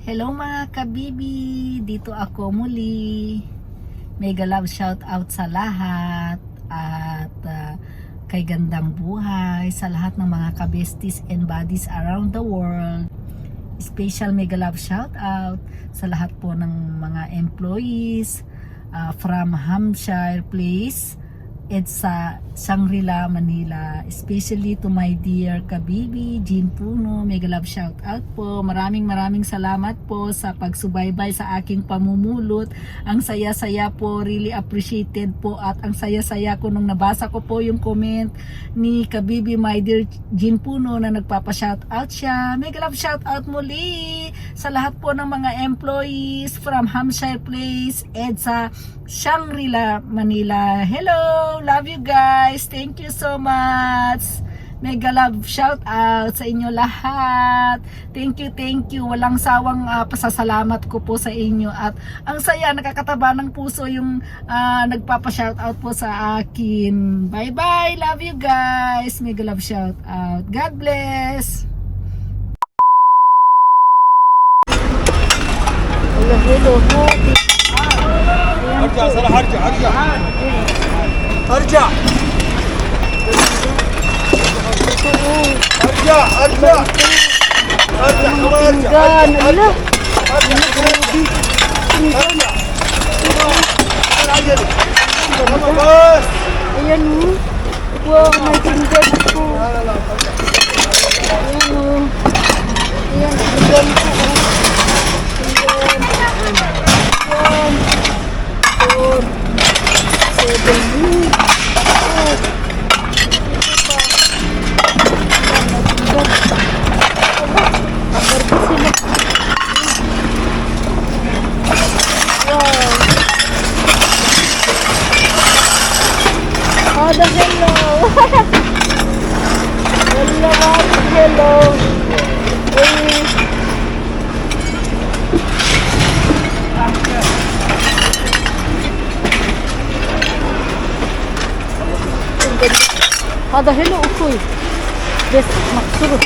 Hello mga kabibi, dito ako muli. Mega love shout out sa lahat at kay gandang buhay sa lahat ng mga kabesties and buddies around the world. Special mega love shout out sa lahat po ng mga employees from Hampshire Place at sa Shangri-La, Manila. Especially to my dear kabibi, Jean Puno. Mega love shout out po. Maraming salamat po sa pagsubaybay sa aking pamumulot. Ang saya-saya po, really appreciated po, at ang saya-saya ko nung nabasa ko po yung comment ni kabibi my dear Jean Puno na nagpapa-shout out siya. Mega love shout out muli sa lahat po ng mga employees from Hampshire Place at sa Shangri-La, Manila. Hello! Love you guys! Thank you so much! Mega love shout out sa inyo lahat. Thank you. Walang sawang pasasalamat ko po sa inyo. At ang saya, nakakataba ng puso yung nagpapa-shout out po sa akin. Bye-bye! Love you guys! Mega love shout out. God bless! Hello. ارجع صراحة ارجع Ayan o. Wow, may pinggan po. Ayan o. Ayan, pinggan po. Pinggan. 4, 7, hello. هذا حلو أخوي بس مكسور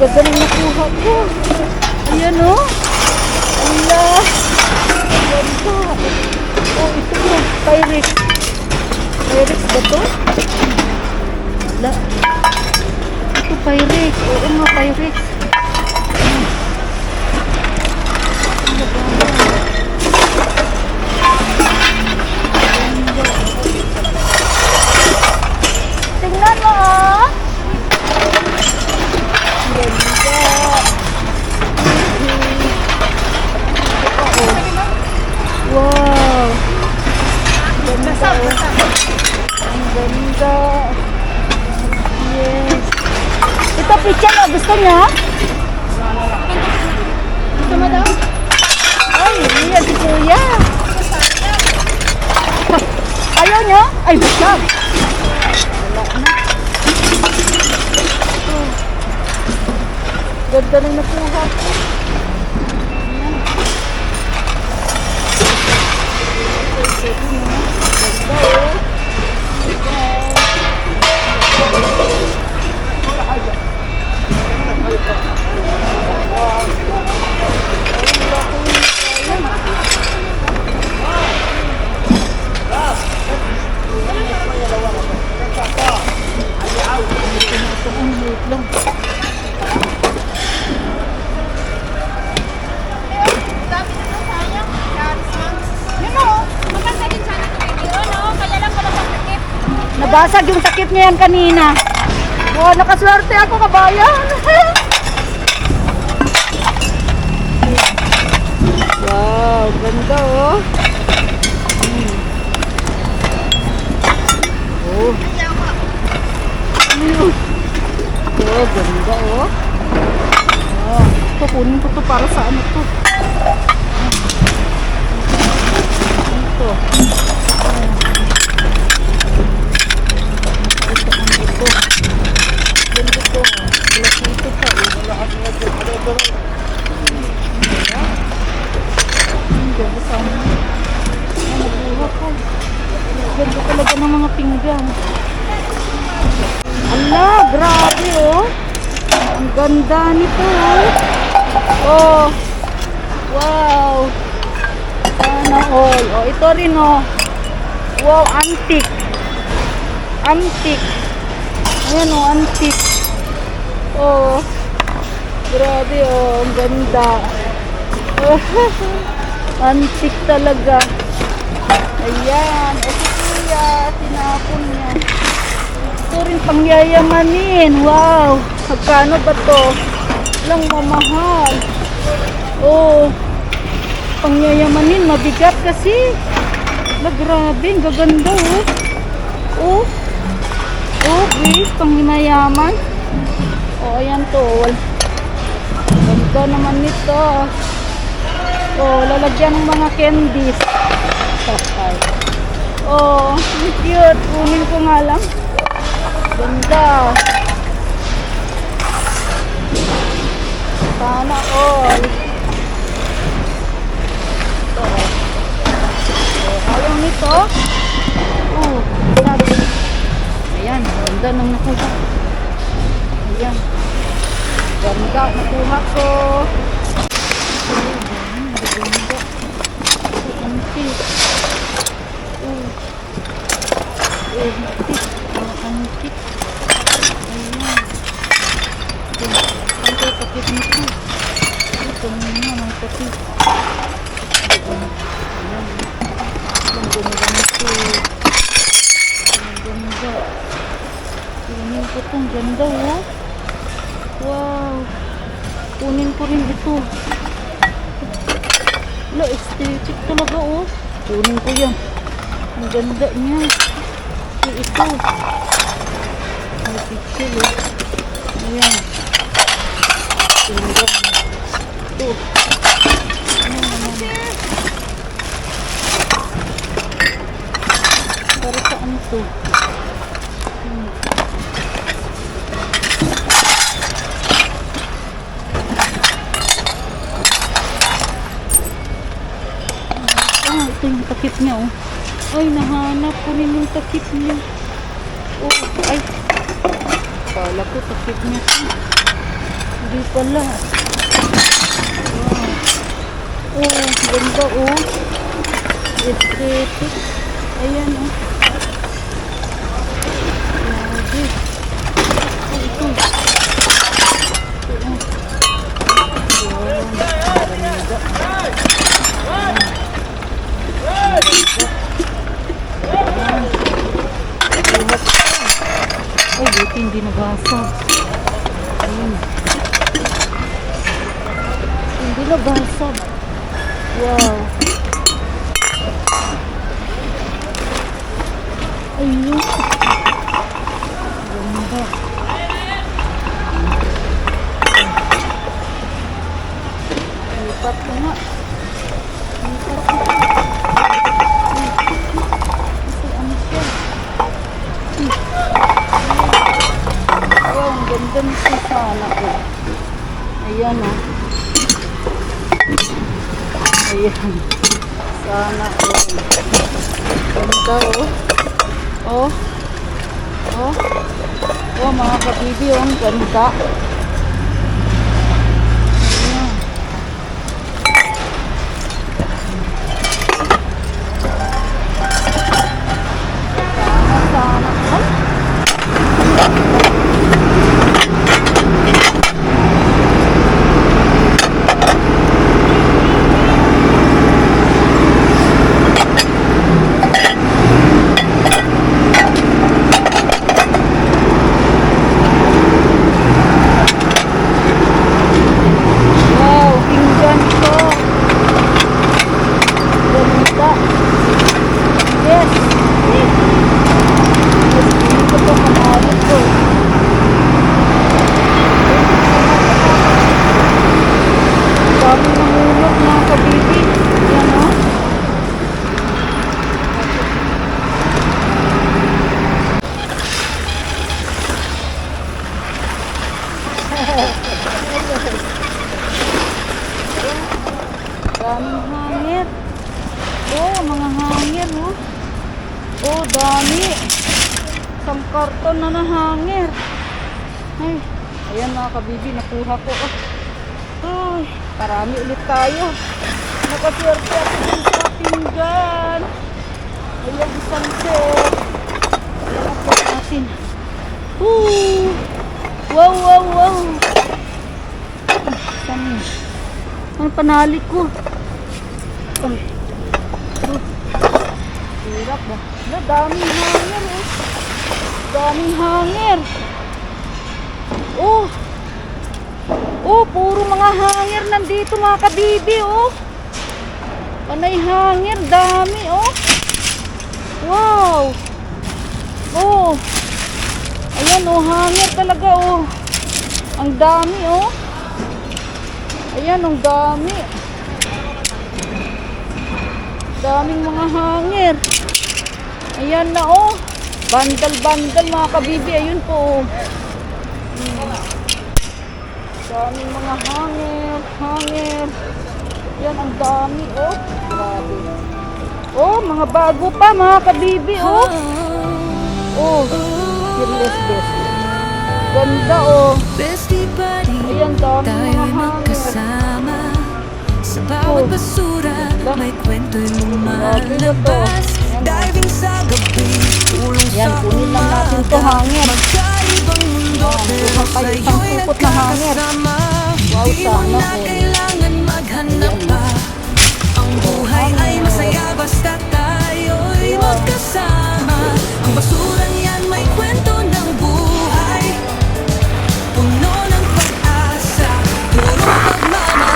ganda ng nakuha ko. Ayan o. Allah. Ganda. Oh, ito mo. Pyrex. Pyrex ba to? Wala. Ito Pyrex. Oo nga, Pyrex. Tingnan mo oh. Wow. Ganda. Ang ganda. Yes. Ito picture mo. Gusto niya? Gusto mo daw? Ay, yan si Kuya. Ayaw niya? Ay, basta. Wala na. Ganda nang nakuha ko. Nabasag yung takip niya yan kanina. Wow, nakaswerte ako kabayan. Wow, ganda oh. Oh. Oh, ganda oh. Oh, ito kunin ko to para sa ano to. Ito. Ganda talaga ng mga pinggan. Ala, grabe oh. Ang ganda nito. Oh. Wow. Sana all. Oh, ito rin oh. Wow, antique. Antique. Ayan oh, antique. Oh. Grabe oh, ang ganda. Antique talaga. Ayan. O si Kuya, tinapon niya. Ito rin pangyayamanin. Wow. Magkano ba to? Lang mamahal. Oh. Pangyayamanin. Mabigat kasi. Grabe. Ang gaganda oh. Oh. Oh, guys. Panghimayaman. Oh, ayan to. Ganda naman nito. Oh, lalagyan ng mga candies. Oh, cute. Kunin ko nga lang. Ganda. Sana all. Ito. Oh, ayaw nito. Oh, sabi. Ayan, ganda nang nakuha. Ayan. Ganda, nakuha ko. Ganda. Antique. Antique. Antique. Ayan. Ang takip nito. Ito muna, may takip. Ayan. Ang ganda nito. Ang ganda. Kunin ko itong ganda, oh. Wow. Kunin ko rin ito. Wala, aesthetic talaga, oh. Kunin ko yan. Ang ganda niya. Ito. May pixel, oh. Ayan. Ganda. Ito. Ano naman? Para saan ito? Ito yung takip niya, oh. Ay, nahanap ko rin yung takip niya. Oh, ay. Kala ko takip niya. Hindi pala. Wow. Oh, ganda, oh. Aesthetic. Ayan, oh. Grabe. Ito. Ay, buti hindi nabasag. Ayun. Hindi nabasag. Wow. Ayun. Ganda. Lipat ko nga. Lipat ko. Kasi ano siya. Wow, ang ganda nito sana ko. Ayan o. Ayan. Sana ko. Ganda o. Oh. Oh. Oh, mga kabibi o. Ang ganda. Ayan. Sana ko. Daming hangir. Oh, mga hangir, oh. Oh, dami. Isang karton na hangir. Ay, Ayan mga kabibi, nakuha ko. Ay, parami ulit tayo. Nakaswerte ako dun sa pinggan. Ayan, isang set. Ayan po natin. Woo! Wow, wow, wow. Saan yun? Ang panalik ko. Hirap ba? Daming hanger eh. Daming hanger. Oh. Oh, puro mga hanger nandito mga kabibi oh. Panay hanger, dami oh. Wow. Oh. Ayan oh, hanger talaga oh. Ang dami oh. Ayan, ang dami. Daming mga hanger. Ayan na oh. Bandal-bandal mga kabibi. Ayun po oh. Daming mga hanger. Yan, ang dami oh. Grabe. Oh, mga bago pa mga kabibi oh. Oh, fearless best. Ganda oh. Ayan, dami mga hanger. Sa bawat basura, may kwento'y lumalabas. Diving sa gabi, tulong Yan, sa kunin lang natin to hanger. magkaibang mundo, pero kuha pa isang sa'yo'y supot na hanger. nagkakasama. Wow, Di mo sana na all. kailangan maghanap pa. Ang buhay ay masaya basta tayo'y magkasama. Ang basurang yan may kwento ng buhay, puno ng pag-asa, puro pagmamahal.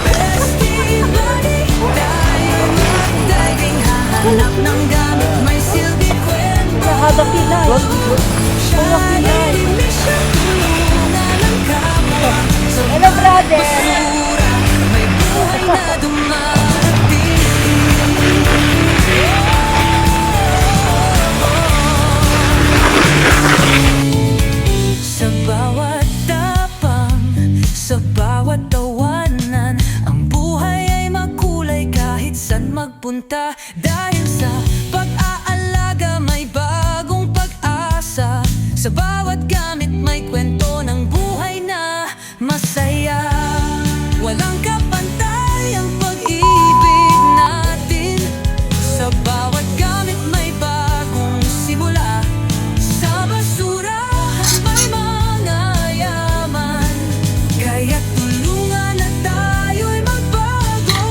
Bestie buddy, tayo mag-diving, hahanap ng gamit, may silbi kwento. Kada Pinay. Mga Pinay. Mission, tulungan ang kapwa. Sa Hello, brother. basura, may buhay na dumarating. Sa bawat tapang, sa bawat tawanan, ang buhay ay makulay kahit saan magpunta. Dahil sa pag-aalaga may bagong pag-asa. Sa bawat gamit may kwento ng buhay na masaya. Walang kapantay ang pag-ibig natin. Sa bawat gamit may bagong simula. Sa basurahan may mga yaman. Kaya tulungan na tayo'y magbago.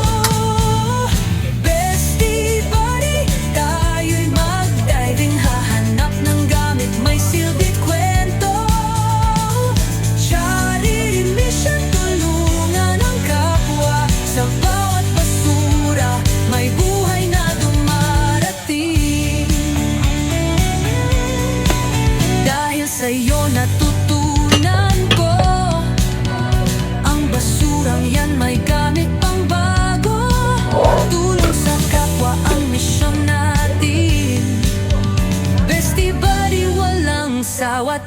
Bestie buddy, tayo'y mag-diving, hahanap ng gamit, may silbi't kwento. Charity mission, tulungan ang kapwa. Sa bawat basura, may buhay na dumarating. Dahil sa'yo natutunan ko, ang basurang yan may gamit pang bago. Tulong sa kapwa ang misyon natin. Bestie buddy, walang sawa.